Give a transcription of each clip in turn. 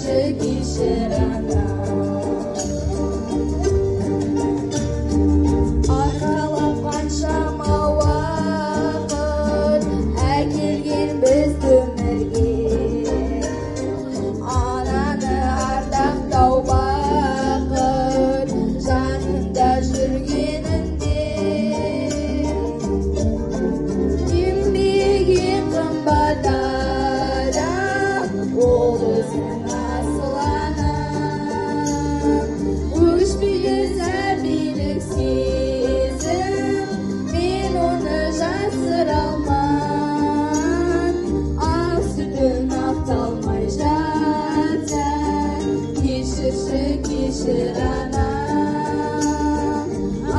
kişir ana. Arkalap qanchama vaqt әкелген біз өмірге, ананы ардақтау бақыт жанында жүргенінде. Еңбегі қымбат адам, ол өзің асыл ана. Өшпейді сәбилік сезім, мен оны жасыра алман. Ақ сүтін ақталмай жатса, кешірші кешір ана.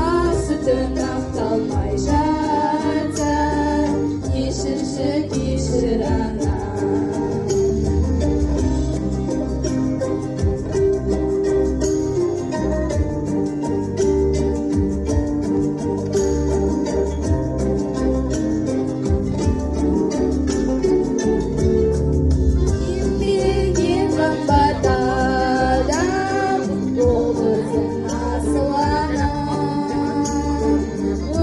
Ақ сүтін ақталмай жатса, кешірші кешір ана. Еңбегі қымбат адам, ол өзің асыл ана.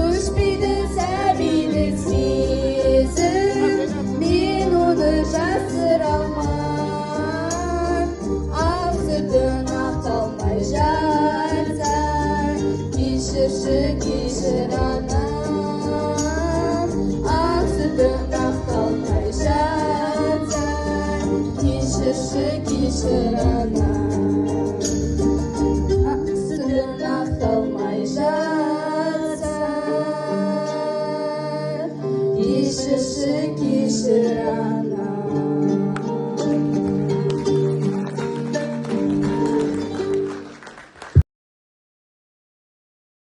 Өшпейді сәбилік сезім, мен оны жасыра алман. Ақ сүтін ақталмай жатса, кешірші кешір ана. Ақ сүтін ақталмай жатса, кешірші кешір ана. Ақ сүтін ақталмай жатса, кешірші кешір ана.